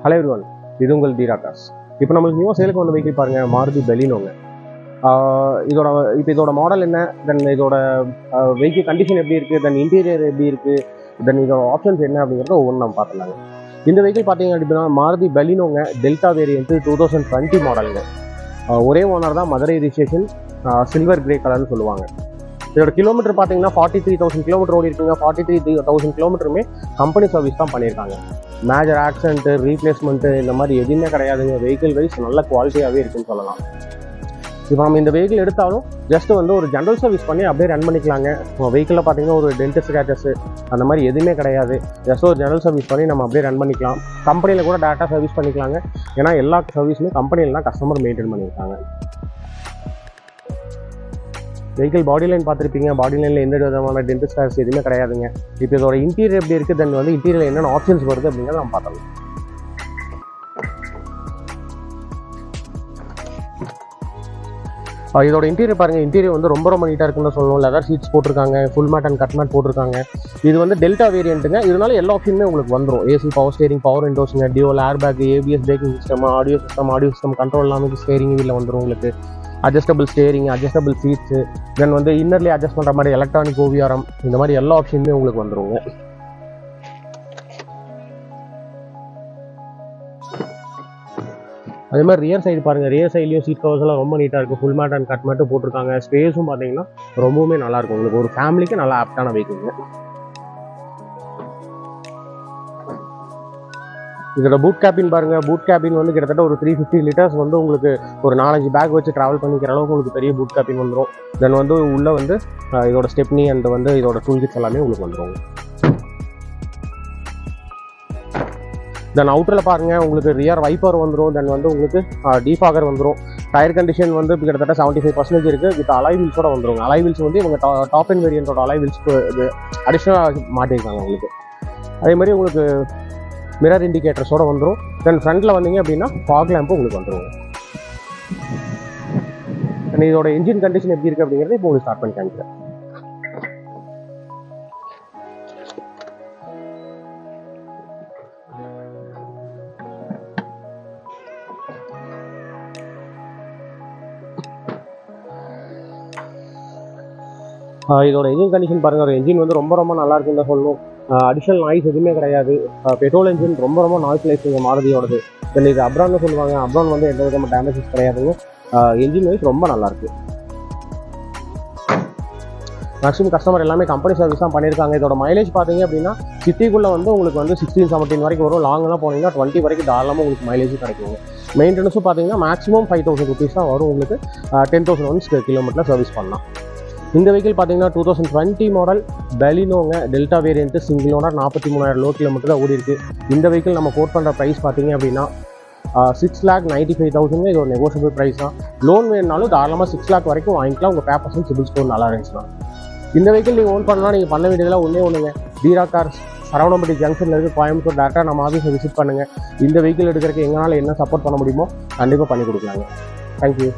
Hello everyone, இது உங்கள் தீரா கார்ஸ். இப்போ நம்மளுக்கு நியூ சேலுக்கு வந்த வெஹிக்கிள் பாருங்கள், மாருதி பெலினோங்க. இதோட மாடல் என்ன, தென் இதோட வெஹிக்கிள் கண்டிஷன் எப்படி இருக்குது, தென் இன்டீரியர் எப்படி இருக்குது, தென் இதோட ஆப்ஷன்ஸ் என்ன அப்படிங்கிறத ஒவ்வொன்று நம்ம பார்த்துலாங்க. இந்த வெஹிக்கிள் பார்த்தீங்க அப்படின்னா மாருதி பெலினோங்க, டெல்டா வேரியன்ட்டு 2020 மாடலுங்க. ஒரே ஓனர் தான், மதுரை ரிஜிஸ்ட்ரேஷன், சில்வர் கிரே கலர்னு சொல்லுவாங்க. இதோட கிலோமீட்டர் பார்த்தீங்கன்னா 43,000 கிலோமீட்டர் ஓடி இருக்குங்க. 43,000 கிலோமீட்டருமே கம்பெனி சர்வீஸ் தான் பண்ணியிருக்காங்க. மேஜர் ஆக்சிடென்ட்டு, ரீப்ளேஸ்மெண்ட்டு இந்த மாதிரி எதுவுமே கிடையாதுங்க. வெஹிக்கிள் வைஸ் நல்ல குவாலிட்டியாகவே இருக்குன்னு சொல்லலாம். இப்போ நம்ம இந்த வெஹிக்கிள் எடுத்தாலும் ஜஸ்ட் வந்து ஒரு ஜென்ரல் சர்வீஸ் பண்ணி அப்படியே ரன் பண்ணிக்கலாங்க. வெஹிக்கிளில் பார்த்தீங்கன்னா ஒரு டென்ட் ஸ்க்ராச்சஸ் அந்த மாதிரி எதுவுமே கிடையாது. ஜஸ்ட் ஒரு ஜென்ரல் சர்வீஸ் பண்ணி நம்ம அப்படியே ரன் பண்ணிக்கலாம். கம்பெனியில் கூட டேரெக்டாக சர்வீஸ் பண்ணிக்கலாங்க. ஏன்னா எல்லா சர்வீஸுமே கம்பெனியில் தான் கஸ்டமர் மெயின்டைன் பண்ணியிருக்காங்க. வெஹிக்கிள் பாடி லைன் பார்த்துருப்பீங்க. பாடி லைனில் எந்த விதமான டென்ட் ஸ்க்ராச்சஸ் எதுவுமே கிடையாதுங்க. இப்போ இதோட இன்டீரியர் எப்படி இருக்குது, தென் வந்து இன்டீரியரில் என்னென்ன ஆப்ஷன்ஸ் வருது அப்படிங்கிறத நம்ம பார்த்தோம். இதோட இன்டீரியர் பாருங்கள். இன்டீரியர் வந்து ரொம்ப நீட்டாக இருக்குன்னு சொல்லணும். லெதர் சீட்ஸ் போட்டிருக்காங்க, full mat and cut mat போட்டிருக்காங்க. இது வந்து டெல்டா வேரியண்ட்டுங்க. இதனால எல்லா ஆப்ஷனுமே உங்களுக்கு வந்துடும். ஏசி, பவர் ஸ்டேரிங், பவர் விண்டோஸுங்க, dual air bag, ABS braking system, audio system control எல்லாமே ஸ்டேரிங் வீலில் வந்துடும் உங்களுக்கு. Adjustable steering, adjustable seats, then வந்து இன்னர்லேயே அட்ஜஸ்ட் பண்ணுற மாதிரி எலக்ட்ரானிக் ஓவியாரம், இந்த மாதிரி எல்லா ஆப்ஷனுமே உங்களுக்கு வந்துடுங்க. அதே மாதிரி ரியர் சைடு பாருங்கள். ரியர் சைட்லேயும் சீட் கவர்ஸ் எல்லாம் ரொம்ப நீட்டாக இருக்குது. Full mat and cut mat போட்டிருக்காங்க. ஸ்பேஸும் பார்த்தீங்கன்னா ரொம்பவுமே நல்லாயிருக்கும். உங்களுக்கு ஒரு ஃபேமிலிக்கு நல்லா ஆப்டான வெஹிக்கிள்ங்க. இதோட பூட் கேபின் பாருங்கள். பூட் கேபின் வந்து கிட்டத்தட்ட ஒரு 350 லிட்டர்ஸ் வந்து உங்களுக்கு ஒரு 4-5 பேக் வச்சு ட்ராவல் பண்ணிக்கிற அளவுக்கு உங்களுக்கு பெரிய பூட் கேபின் வந்துடும். தென் வந்து உள்ளே வந்து இதோட ஸ்டெப்னி அண்ட் வந்து இதோட டூல் கிட்ஸ் எல்லாமே உங்களுக்கு வந்துடும். தென் அவுட்டரில் பாருங்கள், உங்களுக்கு ரியர் வைப்பர் வந்துடும். தென் வந்து உங்களுக்கு டீஃபாகர் வந்துடும். டயர் கண்டிஷன் வந்து கிட்டத்தட்ட 75% இருக்குது. வித் அலாய் வீல்ஸோட வந்துடும். அலாய் வீல்ஸ் வந்து இவங்க டாப் அண்ட் வேரியன்ட்டோட அலாய் வீல்ஸ்க்கு இது அடிஷ்னலாக மாட்டியிருக்காங்க உங்களுக்கு. அதே மாதிரி உங்களுக்கு மிரர் இண்டிகேட்டர்ஸோட வந்துடும். தென் ஃப்ரண்ட்டில் வந்தீங்க அப்படின்னா ஃபாக் லேம்பு உங்களுக்கு வந்துடும். இதோட இன்ஜின் கண்டிஷன் எப்படி இருக்குது அப்படிங்கிறத இப்போ உங்களுக்கு ஸ்டார்ட் பண்ணி காமிக்கிறேன். இதோட இன்ஜின் கண்டிஷன் பாருங்கள். ஒரு இன்ஜின் வந்து ரொம்ப நல்லா இருக்குன்னு தான் சொல்லணும். அடிஷனல் நாய்ஸ் எதுவுமே கிடையாது. பெட்ரோல் இன்ஜின் ரொம்ப நாய்ஸ் லைஃப் மாருதியோடது. தென் இது அப்ரான்னு சொல்லுவாங்க. அப்ரான் வந்து எந்த விதமான டேமேஜஸ் கிடையாதுங்க. இன்ஜின் வைஸ் ரொம்ப நல்லாயிருக்கு. மேக்ஸிமம் கஸ்டமர் எல்லாமே கம்பெனி சர்வீஸ் தான் பண்ணியிருக்காங்க. இதோட மைலேஜ் பார்த்தீங்க அப்படின்னா சிட்டிக்குள்ளே வந்து உங்களுக்கு வந்து 16-17 வரைக்கும் வரும். லாங்கெலாம் போனீங்கன்னா 20 வரைக்கும் தாராளமாக உங்களுக்கு மைலேஜும் கிடைக்கும். மெயின்டெனன்ஸும் பார்த்தீங்கன்னா மேக்ஸிமம் 5,000 ருபீஸ் தான் வரும். உங்களுக்கு 10,000 ஒன்ஸ் கிலோமீட்டரில் சர்வீஸ் பண்ணலாம். இந்த வெஹிக்கிள் பார்த்தீங்கன்னா 2020 மாடல் பெலினோங்க, Delta variant, single owner, 43,000 low kilometre தான் ஓடி இருக்குது. இந்த வெஹிக்கிள் நம்ம கோட் பண்ணுற ப்ரைஸ் பார்த்தீங்க அப்படின்னா 6,95,000. இது ஒரு நெகோஷியபிள் ப்ரைஸ் தான். லோன் வேணுனாலும் தாராளமாக 6 lakh வரைக்கும் வாங்கிக்கலாம். உங்கள் பேப்பர்ஸும் சிபில் ஸ்கோர் நல்லா இருந்துச்சுன்னா இந்த வெஹிக்கிள் நீங்கள் ஓன் பண்ணலாம். நீங்கள் பண்ண வேண்டியதெல்லாம் ஒன்றுங்க, தீரா கார்ஸ் சரவணம்பட்டி ஜங்ஷனில் இருக்குது, கோயம்புத்தூர். டேரெக்டாக நம்ம ஆஃபீஸை விசிட் பண்ணுங்கள். இந்த வெஹிக்கிள் எடுக்கிறதுக்கு எங்களால் என்ன சப்போர்ட் பண்ண முடியுமோ கண்டிப்பாக பண்ணி கொடுக்கலாங்க. தேங்க்யூ.